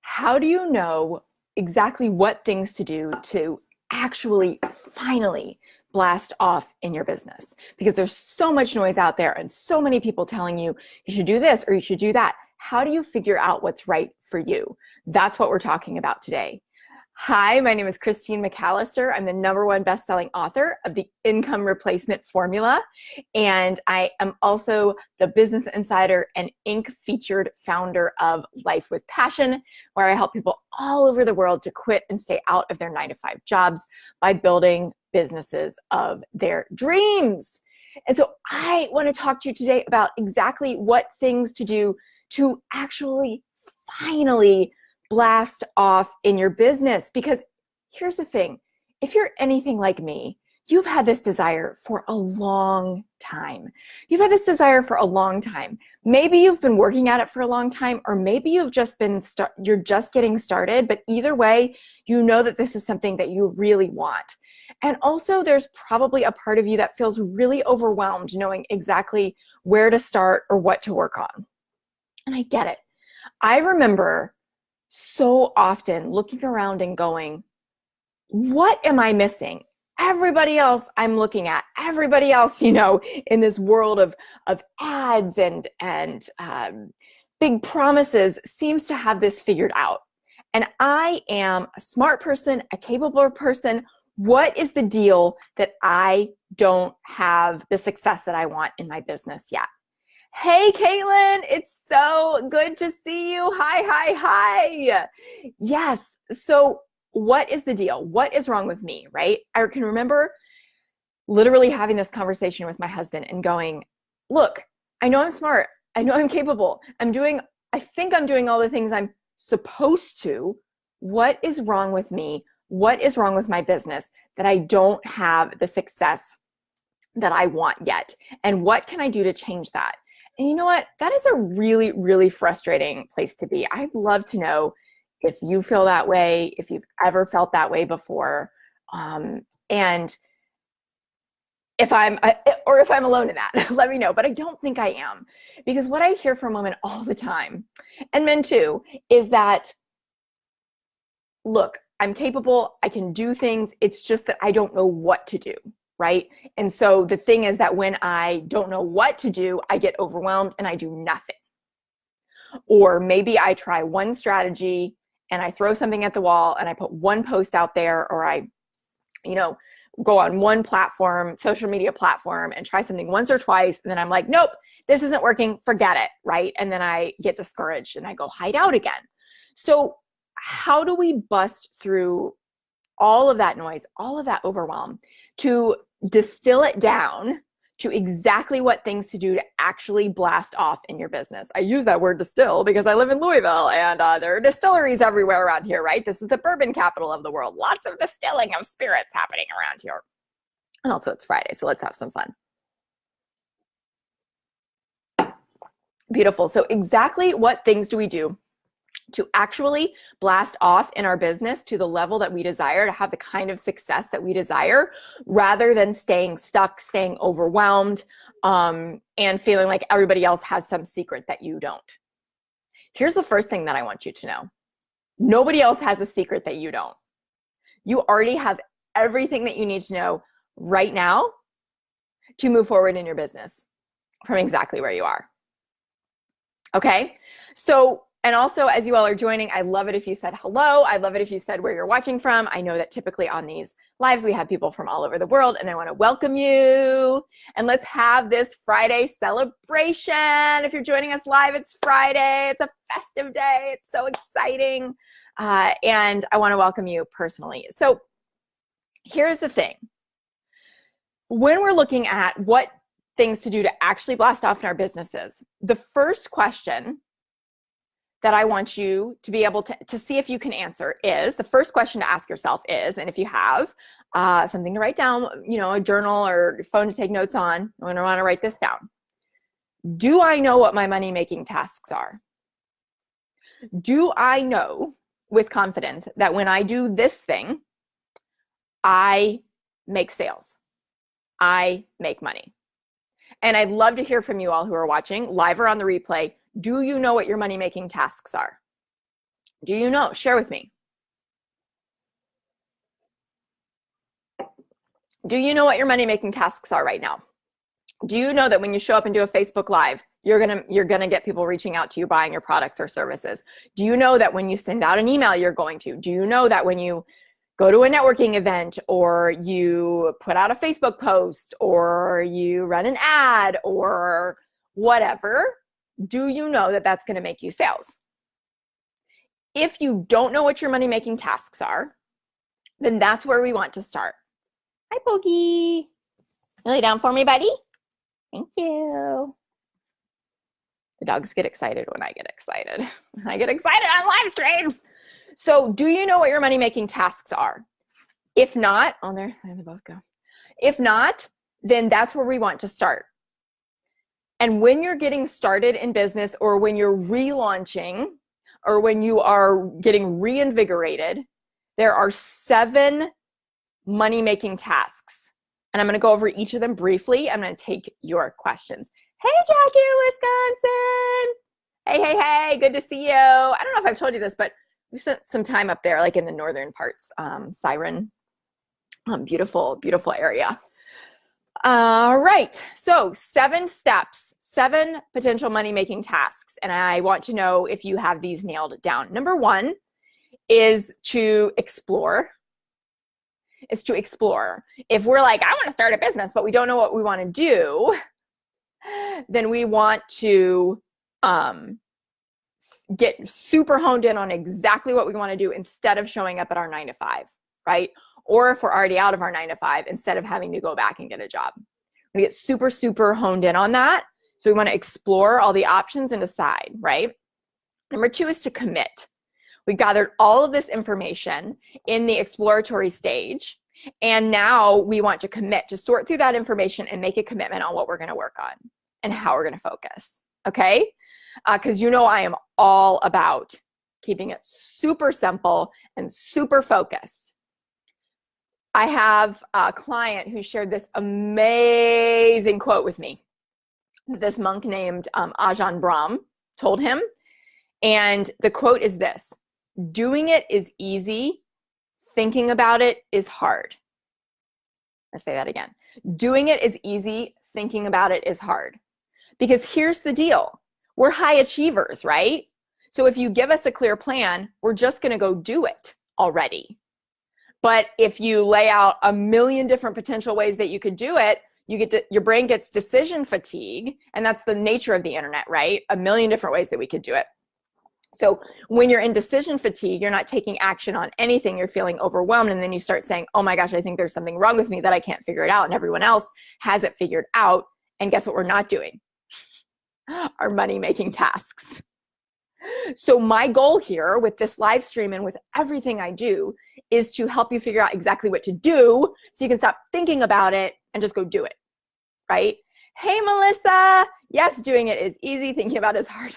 How do you know exactly what things to do to actually finally blast off in your business? Because there's so much noise out there and so many people telling you you should do this or you should do that. How do you figure out what's right for you? That's what we're talking about today. Hi, my name is Christine McAllister. I'm the #1 best-selling author of The Income Replacement Formula, and I am also the Business Insider and Inc. featured founder of Life with Passion, where I help people all over the world to quit and stay out of their 9-to-5 jobs by building businesses of their dreams. And so I want to talk to you today about exactly what things to do to actually finally blast off in your business. Because here's the thing, if you're anything like me, you've had this desire for a long time. You've had this desire for a long time. Maybe you've been working at it for a long time, or maybe you're just getting started, but either way, you know that this is something that you really want. And also there's probably a part of you that feels really overwhelmed knowing exactly where to start or what to work on. And I get it. I remember so often looking around and going, what am I missing? Everybody else I'm looking at, everybody else, in this world of ads and big promises seems to have this figured out. And I am a smart person, a capable person. What is the deal that I don't have the success that I want in my business yet? Hey, Caitlin, it's so good to see you. Hi. Yes, so what is the deal? What is wrong with me, right? I can remember literally having this conversation with my husband and going, look, I know I'm smart. I know I'm capable. I think I'm doing all the things I'm supposed to. What is wrong with me? What is wrong with my business that I don't have the success that I want yet? And what can I do to change that? And you know what? That is a really, really frustrating place to be. I'd love to know if you feel that way, if you've ever felt that way before, and if I'm alone in that, let me know. But I don't think I am, because what I hear from women all the time, and men too, is that, look, I'm capable, I can do things, it's just that I don't know what to do. Right? And so the thing is that when I don't know what to do, I get overwhelmed and I do nothing. Or maybe I try one strategy and I throw something at the wall and I put one post out there, or I, go on one platform, social media platform, and try something once or twice. And then I'm like, nope, this isn't working, forget it. Right? And then I get discouraged and I go hide out again. So how do we bust through all of that noise, all of that overwhelm, to distill it down to exactly what things to do to actually blast off in your business? I use that word distill because I live in Louisville, and there are distilleries everywhere around here, right? This is the bourbon capital of the world. Lots of distilling of spirits happening around here. And also it's Friday, so let's have some fun. Beautiful. So exactly what things do we do to actually blast off in our business to the level that we desire, to have the kind of success that we desire, rather than staying stuck, staying overwhelmed, and feeling like everybody else has some secret that you don't? Here's the first thing that I want you to know. Nobody else has a secret that you don't. You already have everything that you need to know right now to move forward in your business from exactly where you are. Okay? And also, as you all are joining, I love it if you said hello. I love it if you said where you're watching from. I know that typically on these lives, we have people from all over the world, and I want to welcome you. And let's have this Friday celebration. If you're joining us live, it's Friday. It's a festive day. It's so exciting. And I want to welcome you personally. So here's the thing. When we're looking at what things to do to actually blast off in our businesses, the first question that I want you to be able to see if you can answer is, the first question to ask yourself is, and if you have something to write down, a journal or phone to take notes on, I'm going to want to write this down. Do I know what my money-making tasks are? Do I know with confidence that when I do this thing, I make sales, I make money? And I'd love to hear from you all who are watching, live or on the replay. Do you know what your money-making tasks are? Do you know? Share with me. Do you know what your money-making tasks are right now? Do you know that when you show up and do a Facebook Live, you're gonna get people reaching out to you buying your products or services? Do you know that when you send out an email, you're going to? Do you know that when you go to a networking event, or you put out a Facebook post, or you run an ad, or whatever, do you know that that's going to make you sales? If you don't know what your money-making tasks are, then that's where we want to start. Hi, Pokey. Lay down for me, buddy. Thank you. The dogs get excited when I get excited. I get excited on live streams. So do you know what your money-making tasks are? If not, oh, there they both go. If not, then that's where we want to start. And when you're getting started in business, or when you're relaunching, or when you are getting reinvigorated, there are 7 money-making tasks. And I'm going to go over each of them briefly. I'm going to take your questions. Hey, Jackie, Wisconsin. Hey, good to see you. I don't know if I've told you this, but we spent some time up there, like in the northern parts, Siren. Beautiful, beautiful area. All right, so 7 steps, 7 potential money-making tasks, and I want to know if you have these nailed down. Number 1 is to explore. If we're like, I want to start a business, but we don't know what we want to do, then we want to get super honed in on exactly what we want to do instead of showing up at our 9 to 5, right? Or if we're already out of our 9 to 5, instead of having to go back and get a job. We get super, super honed in on that. So we want to explore all the options and decide, right? Number 2 is to commit. We gathered all of this information in the exploratory stage, and now we want to commit, to sort through that information and make a commitment on what we're going to work on and how we're going to focus, okay? Because you know I am all about keeping it super simple and super focused. I have a client who shared this amazing quote with me. This monk named Ajahn Brahm told him, and the quote is this: doing it is easy, thinking about it is hard. I'll say that again. Doing it is easy, thinking about it is hard. Because here's the deal. We're high achievers, right? So if you give us a clear plan, we're just going to go do it already. But if you lay out a million different potential ways that you could do it, your brain gets decision fatigue, and that's the nature of the internet, right? A million different ways that we could do it. So when you're in decision fatigue, you're not taking action on anything, you're feeling overwhelmed, and then you start saying, oh my gosh, I think there's something wrong with me that I can't figure it out, and everyone else has it figured out. And guess what we're not doing? Our money-making tasks. So my goal here with this live stream and with everything I do is to help you figure out exactly what to do so you can stop thinking about it and just go do it, right? Hey, Melissa. Yes, doing it is easy. Thinking about it is hard.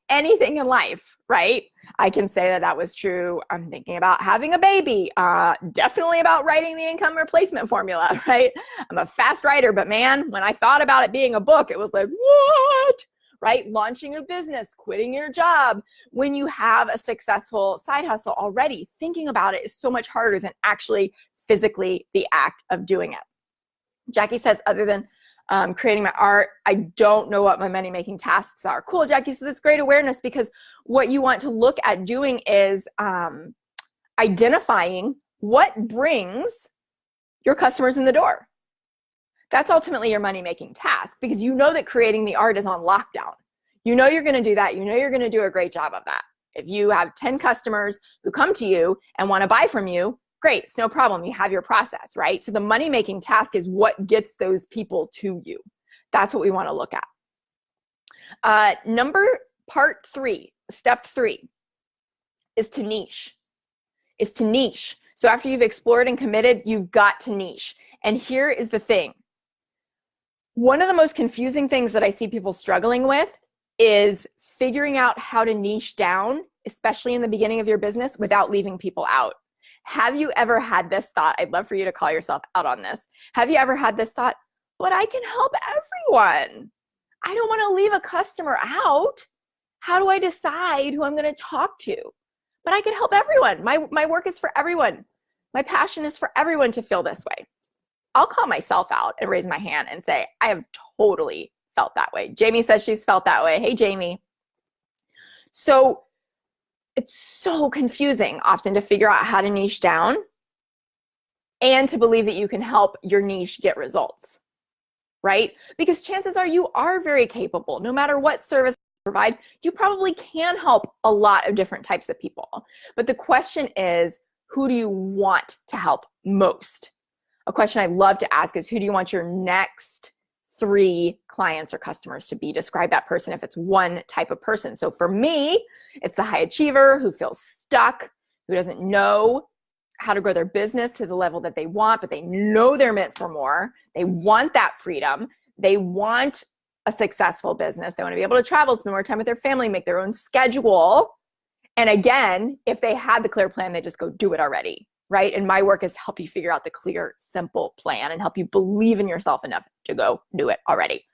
Anything in life, right? I can say that that was true. I'm thinking about having a baby. Definitely about writing the income replacement formula, right? I'm a fast writer, but man, when I thought about it being a book, it was like, what? Right? Launching a business, quitting your job. When you have a successful side hustle already, thinking about it is so much harder than actually physically the act of doing it. Jackie says, other than creating my art, I don't know what my money-making tasks are. Cool, Jackie. So that's great awareness, because what you want to look at doing is identifying what brings your customers in the door. That's ultimately your money-making task, because you know that creating the art is on lockdown. You know you're going to do that. You know you're going to do a great job of that. If you have 10 customers who come to you and want to buy from you, great, it's no problem. You have your process, right? So the money-making task is what gets those people to you. That's what we want to look at. Part 3, step 3 is to niche. So after you've explored and committed, you've got to niche. And here is the thing. One of the most confusing things that I see people struggling with is figuring out how to niche down, especially in the beginning of your business, without leaving people out. Have you ever had this thought? I'd love for you to call yourself out on this. Have you ever had this thought, but I can help everyone. I don't want to leave a customer out. How do I decide who I'm going to talk to? But I can help everyone. My work is for everyone. My passion is for everyone to feel this way. I'll call myself out and raise my hand and say, I have totally felt that way. Jamie says she's felt that way. Hey, Jamie. So it's so confusing often to figure out how to niche down and to believe that you can help your niche get results, right? Because chances are you are very capable. No matter what service you provide, you probably can help a lot of different types of people. But the question is, who do you want to help most? A question I love to ask is, who do you want your next 3 clients or customers to be? Describe that person if it's one type of person. So for me, it's the high achiever who feels stuck, who doesn't know how to grow their business to the level that they want, but they know they're meant for more. They want that freedom. They want a successful business. They want to be able to travel, spend more time with their family, make their own schedule. And again, if they had the clear plan, they just go do it already, right? And my work is to help you figure out the clear, simple plan and help you believe in yourself enough to go do it already.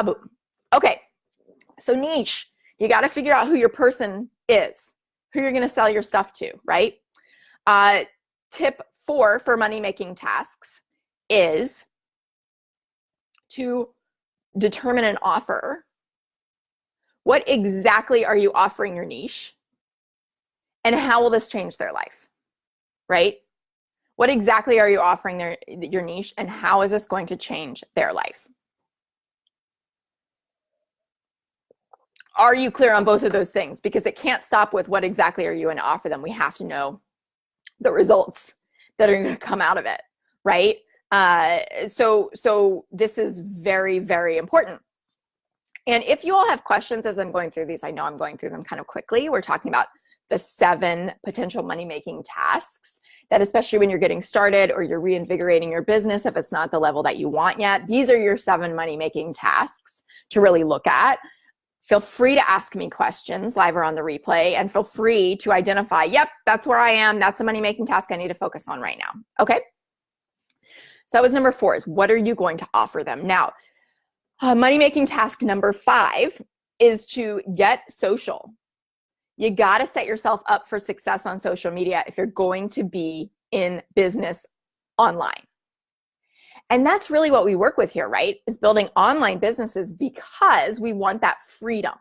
Boom. Okay, so niche. You got to figure out who your person is, who you're going to sell your stuff to, right? Tip 4 for money-making tasks is to determine an offer. What exactly are you offering your niche? And how will this change their life, right? What exactly are you offering your niche, and how is this going to change their life? Are you clear on both of those things? Because it can't stop with what exactly are you going to offer them. We have to know the results that are going to come out of it, right? So this is very, very important. And if you all have questions as I'm going through these, I know I'm going through them kind of quickly. We're talking about the 7 potential money-making tasks that, especially when you're getting started or you're reinvigorating your business, if it's not the level that you want yet, these are your 7 money-making tasks to really look at. Feel free to ask me questions live or on the replay, and feel free to identify, yep, that's where I am. That's the money-making task I need to focus on right now. Okay. So that was number 4, is what are you going to offer them? Now, money-making task number 5 is to get social. You got to set yourself up for success on social media if you're going to be in business online. And that's really what we work with here, right? Is building online businesses because we want that freedom.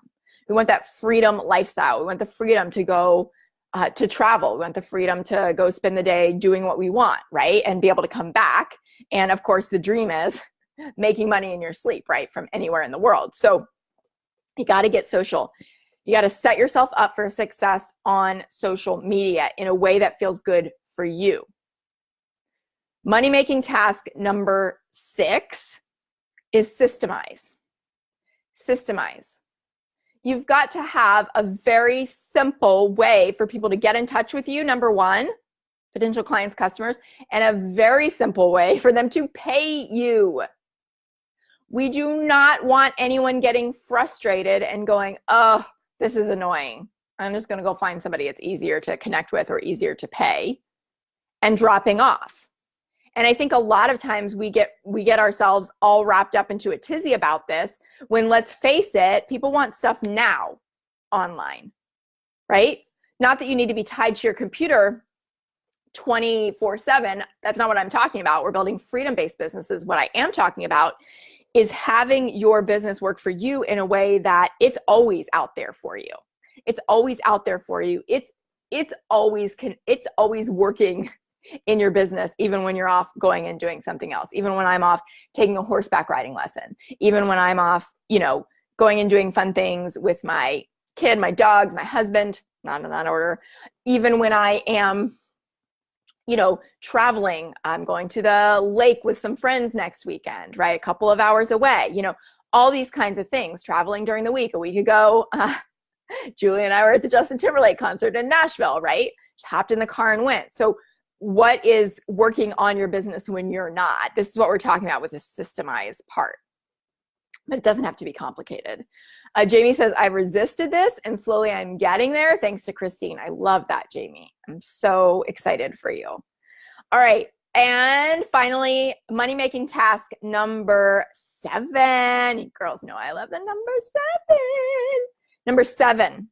We want that freedom lifestyle. We want the freedom to go to travel. We want the freedom to go spend the day doing what we want, right? And be able to come back. And of course, the dream is making money in your sleep, right? From anywhere in the world. So you got to get social. You got to set yourself up for success on social media in a way that feels good for you. Money-making task number 6 is systemize. Systemize. You've got to have a very simple way for people to get in touch with you, number 1, potential clients, customers, and a very simple way for them to pay you. We do not want anyone getting frustrated and going, oh, this is annoying. I'm just going to go find somebody it's easier to connect with or easier to pay, and dropping off. And I think a lot of times we get ourselves all wrapped up into a tizzy about this, when, let's face it, people want stuff now online, right? Not that you need to be tied to your computer 24/7. That's not what I'm talking about. We're building freedom-based businesses. What I am talking about is having your business work for you in a way that it's always out there for you. It's always out there for you. It's always working in your business, even when you're off going and doing something else, even when I'm off taking a horseback riding lesson, even when I'm off, going and doing fun things with my kid, my dogs, my husband, not in that order, even when I am, traveling. I'm going to the lake with some friends next weekend, right? A couple of hours away, all these kinds of things, traveling during the week. A week ago, Julie and I were at the Justin Timberlake concert in Nashville, right? Just hopped in the car and went. So what is working on your business when you're not? This is what we're talking about with the systemized part. But it doesn't have to be complicated. Jamie says, I've resisted this and slowly I'm getting there. Thanks to Christine. I love that, Jamie. I'm so excited for you. All right. And finally, money-making task number 7. You girls know I love the number 7. Number 7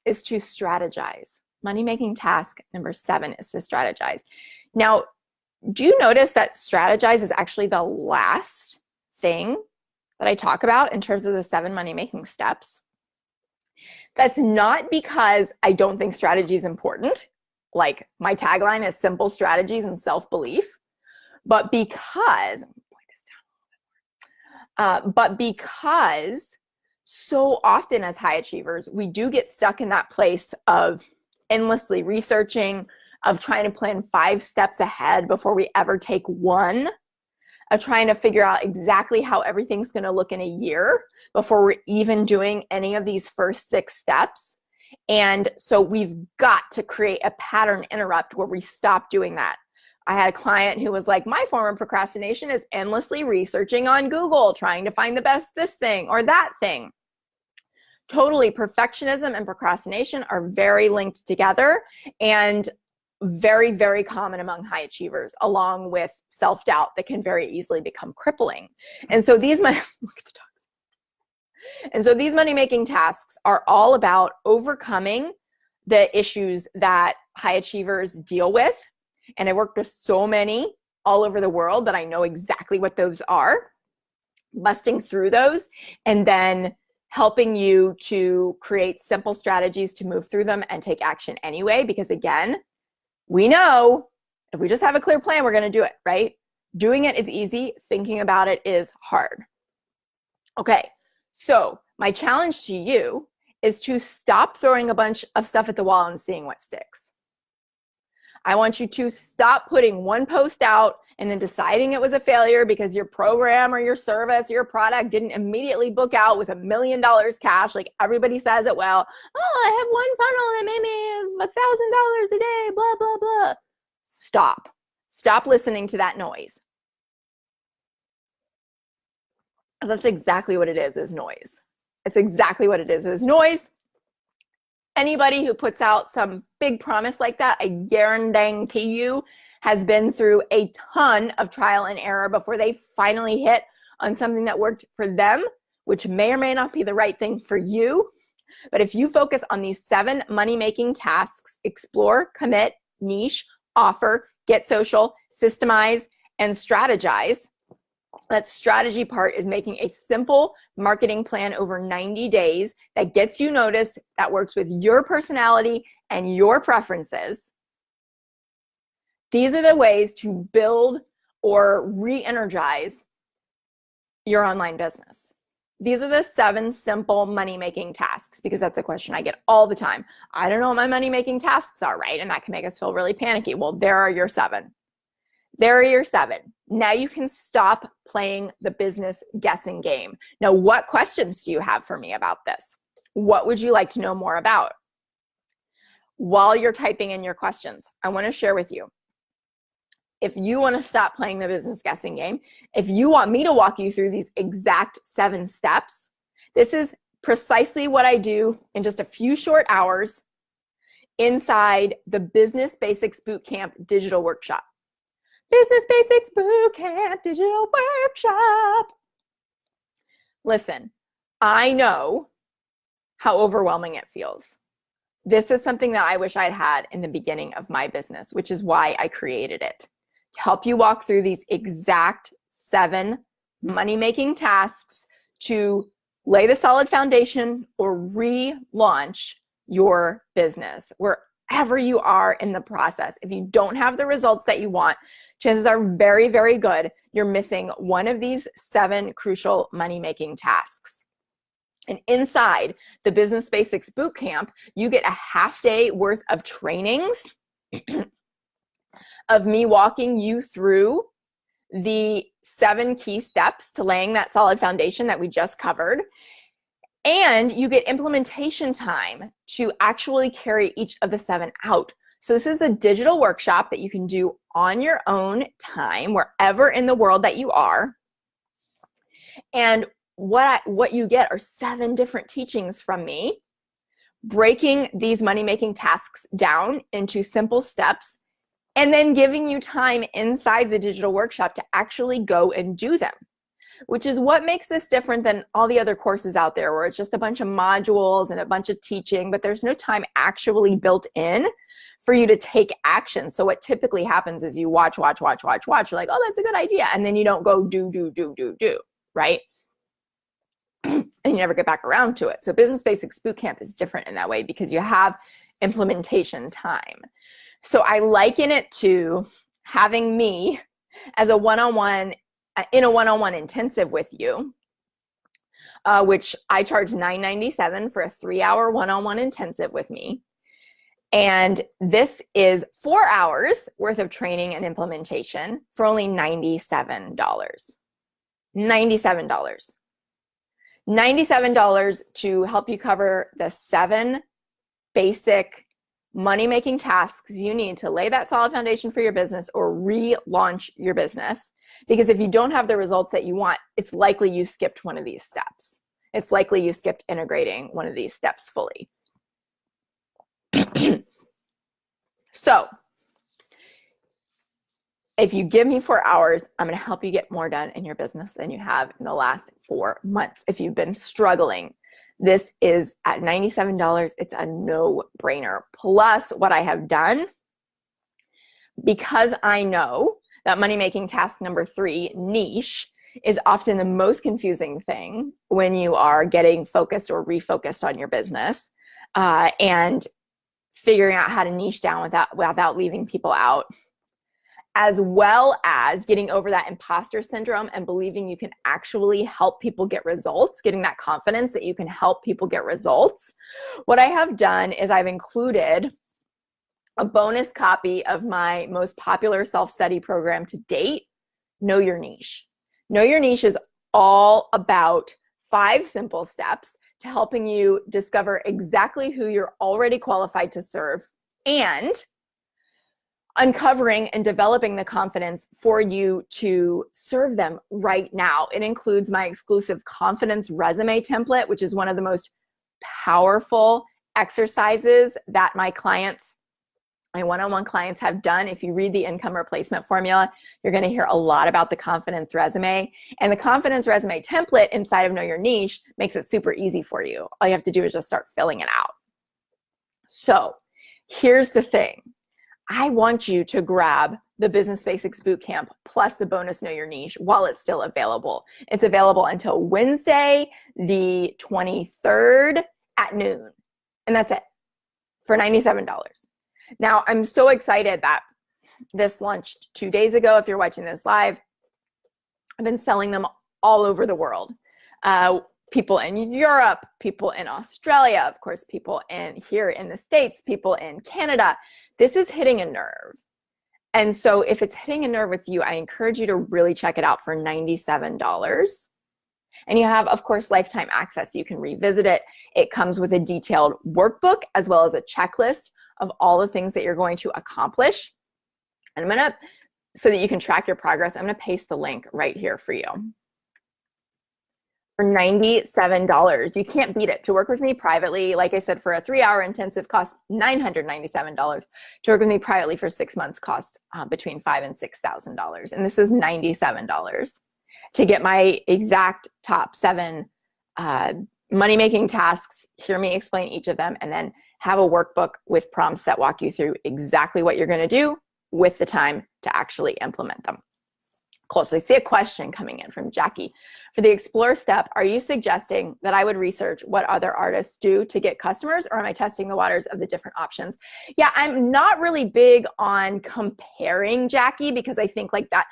is to strategize. Money-making task number 7 is to strategize. Now, do you notice that strategize is actually the last thing that I talk about in terms of the 7 money-making steps? That's not because I don't think strategy is important. Like my tagline is simple strategies and self-belief, but because, so often as high achievers, we do get stuck in that place of endlessly researching, of trying to plan 5 steps ahead before we ever take one, of trying to figure out exactly how everything's going to look in a year before we're even doing any of these first 6 steps. And so we've got to create a pattern interrupt where we stop doing that. I had a client who was like, my form of procrastination is endlessly researching on Google, trying to find the best this thing or that thing. Totally, perfectionism and procrastination are very linked together and very, very common among high achievers, along with self-doubt that can very easily become crippling. And so these money-making tasks are all about overcoming the issues that high achievers deal with. And I work with so many all over the world that I know exactly what those are, busting through those, and then helping you to create simple strategies to move through them and take action anyway. Because again, we know if we just have a clear plan, we're going to do it, right? Doing it is easy. Thinking about it is hard. Okay, so my challenge to you is to stop throwing a bunch of stuff at the wall and seeing what sticks. I want you to stop putting one post out and then deciding it was a failure because your program or your service or your product didn't immediately book out with $1 million cash like everybody says it will. Oh, I have one funnel that made me $1,000 a day, blah, blah, blah. Stop. Stop listening to that noise. That's exactly what it is noise. It's exactly what it is noise. Anybody who puts out some big promise like that, I guarantee you, has been through a ton of trial and error before they finally hit on something that worked for them, which may or may not be the right thing for you. But if you focus on these 7 money-making tasks, explore, commit, niche, offer, get social, systemize, and strategize, that strategy part is making a simple marketing plan over 90 days that gets you noticed, that works with your personality and your preferences. These are the ways to build or re-energize your online business. These are the 7 simple money-making tasks, because that's a question I get all the time. I don't know what my money-making tasks are, right? And that can make us feel really panicky. Well, there are your 7. There are your 7. Now you can stop playing the business guessing game. Now, what questions do you have for me about this? What would you like to know more about? While you're typing in your questions, I want to share with you. If you want to stop playing the business guessing game, if you want me to walk you through these exact 7 steps, this is precisely what I do in just a few short hours inside the Business Basics Bootcamp digital workshop. Business Basics Bootcamp digital workshop. Listen, I know how overwhelming it feels. This is something that I wish I'd had in the beginning of my business, which is why I created it. To help you walk through these exact 7 money-making tasks to lay the solid foundation or relaunch your business. Wherever you are in the process, if you don't have the results that you want, chances are very, very good you're missing one of these 7 crucial money-making tasks. And inside the Business Basics Bootcamp, you get a half-day worth of trainings of me walking you through the 7 key steps to laying that solid foundation that we just covered. And you get implementation time to actually carry each of the 7 out. So this is a digital workshop that you can do on your own time, wherever in the world that you are. And what you get are 7 different teachings from me, breaking these money-making tasks down into simple steps, and then giving you time inside the digital workshop to actually go and do them. which is what makes this different than all the other courses out there where it's just a bunch of modules and a bunch of teaching, but there's no time actually built in for you to take action. So what typically happens is you watch. You're like, oh, that's a good idea. And then you don't go do, right? And you never get back around to it. So Business Basics Bootcamp is different in that way because you have implementation time. So I liken it to having me as a one-on-one, in a one-on-one intensive with you, which I charge $9.97 for a 3-hour one-on-one intensive with me. And this is 4 hours worth of training and implementation for only $97. $97 to help you cover the 7 basic money-making tasks you need to lay that solid foundation for your business or relaunch your business. Because if you don't have the results that you want, it's likely you skipped one of these steps. It's likely you skipped integrating one of these steps fully. So if you give me 4 hours, I'm going to help you get more done in your business than you have in the last 4 months. If you've been struggling, this is at $97. It's a no-brainer. Plus what I have done, because I know that money-making task number 3, niche, is often the most confusing thing when you are getting focused or refocused on your business, and figuring out how to niche down without leaving people out, as well as getting over that imposter syndrome and believing you can actually help people get results, getting that confidence that you can help people get results. What I have done is I've included a bonus copy of my most popular self-study program to date, Know Your Niche. Know Your Niche is all about 5 simple steps to helping you discover exactly who you're already qualified to serve and uncovering and developing the confidence for you to serve them right now. It includes my exclusive confidence resume template, which is one of the most powerful exercises that my clients, my one-on-one clients have done. If you read the income replacement formula, you're going to hear a lot about the confidence resume. And the confidence resume template inside of Know Your Niche makes it super easy for you. All you have to do is just start filling it out. So here's the thing. I want you to grab the Business Basics Bootcamp plus the bonus Know Your Niche while it's still available. It's available until Wednesday, the 23rd at noon. And that's it for $97. Now, I'm so excited that this launched 2 days ago. If you're watching this live, I've been selling them all over the world. People in Europe, people in Australia, of course, people here in the States, people in Canada. This is hitting a nerve. And so if it's hitting a nerve with you, I encourage you to really check it out for $97. And you have, of course, lifetime access. You can revisit it. It comes with a detailed workbook as well as a checklist of all the things that you're going to accomplish. And so that you can track your progress, I'm going to paste the link right here for you. For $97. You can't beat it. To work with me privately, like I said, for a 3-hour intensive cost $997. To work with me privately for 6 months cost between $5,000 and $6,000. And this is $97 to get my exact top 7 money-making tasks, hear me explain each of them, and then have a workbook with prompts that walk you through exactly what you're going to do with the time to actually implement them. Cool. So I see a question coming in from Jackie. For the explore step, are you suggesting that I would research what other artists do to get customers, or am I testing the waters of the different options? Yeah, I'm not really big on comparing, Jackie, because I think like that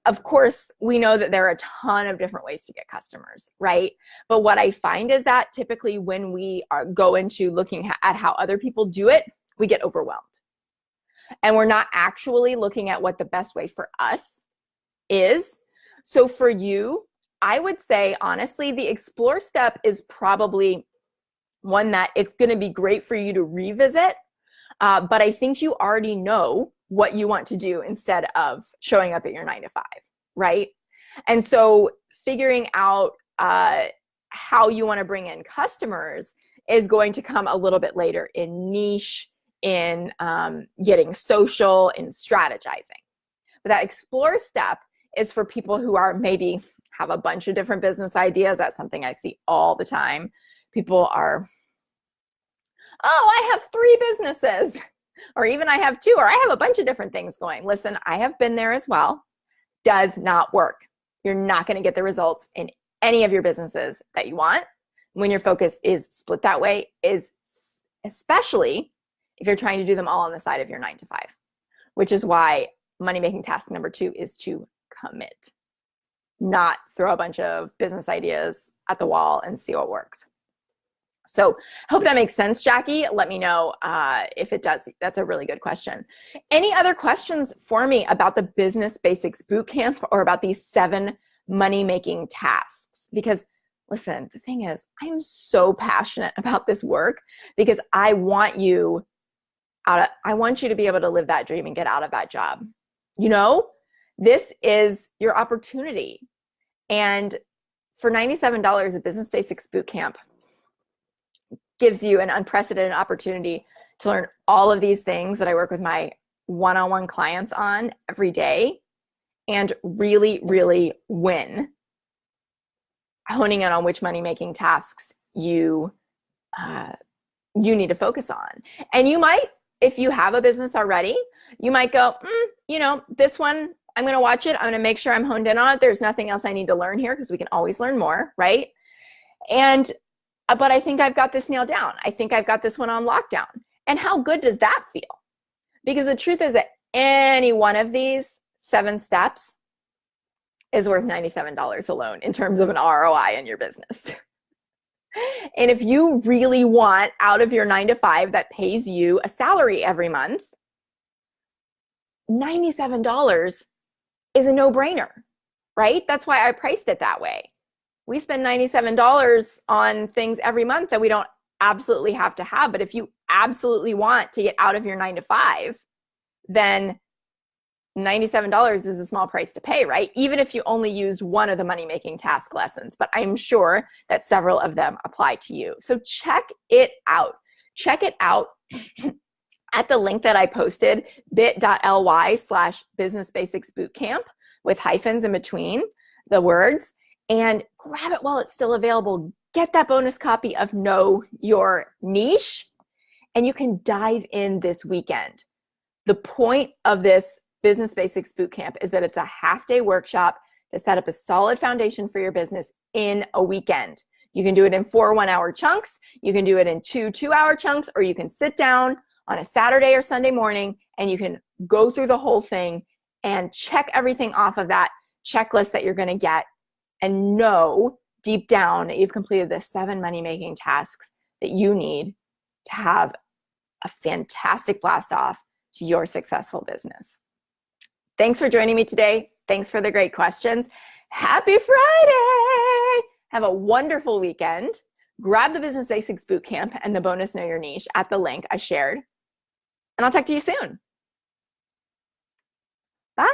of course, we know that there are a ton of different ways to get customers, right? But what I find is that typically when we go into looking at how other people do it, we get overwhelmed. And we're not actually looking at what the best way for us is. So for you, I would say, honestly, the explore step is probably one that it's going to be great for you to revisit. But I think you already know what you want to do instead of showing up at your 9 to 5, right? And so figuring out how you want to bring in customers is going to come a little bit later in niche, in getting social, in strategizing. But that explore step is for people who are maybe have a bunch of different business ideas. That's something I see all the time. People are, oh, I have 3 businesses, or even I have 2, or I have a bunch of different things going. Listen, I have been there as well. Does not work. You're not going to get the results in any of your businesses that you want when your focus is split that way, is especially if you're trying to do them all on the side of your 9 to 5, which is why money-making task number 2 is to commit, not throw a bunch of business ideas at the wall and see what works. So I hope that makes sense, Jackie. Let me know if it does. That's a really good question. Any other questions for me about the Business Basics Bootcamp or about these 7 money-making tasks? Because listen, the thing is, I'm so passionate about this work because I want you to be able to live that dream and get out of that job. You know, this is your opportunity. And for $97, a Business Basics Bootcamp gives you an unprecedented opportunity to learn all of these things that I work with my one-on-one clients on every day and really, really win, honing in on which money-making tasks you need to focus on. And you might, if you have a business already, you might go, you know, this one, I'm going to watch it. I'm going to make sure I'm honed in on it. There's nothing else I need to learn here because we can always learn more, right? But I think I've got this nailed down. I think I've got this one on lockdown. And how good does that feel? Because the truth is that any one of these 7 steps is worth $97 alone in terms of an ROI in your business. And if you really want out of your 9 to 5 that pays you a salary every month, $97 is a no-brainer, right? That's why I priced it that way. We spend $97 on things every month that we don't absolutely have to have. But if you absolutely want to get out of your 9 to 5, then $97 is a small price to pay, right? Even if you only used one of the money-making task lessons, but I'm sure that several of them apply to you. So check it out. Check it out at the link that I posted, bit.ly/Business Basics Bootcamp with hyphens in between the words, and grab it while it's still available. Get that bonus copy of Know Your Niche, and you can dive in this weekend. The point of this Business Basics Bootcamp is that it's a half-day workshop to set up a solid foundation for your business in a weekend. You can do it in 4 one-hour chunks, you can do it in 2 two-hour chunks, or you can sit down on a Saturday or Sunday morning and you can go through the whole thing and check everything off of that checklist that you're going to get and know deep down that you've completed the 7 money-making tasks that you need to have a fantastic blast off to your successful business. Thanks for joining me today. Thanks for the great questions. Happy Friday! Have a wonderful weekend. Grab the Business Basics Bootcamp and the bonus Know Your Niche at the link I shared. And I'll talk to you soon. Bye.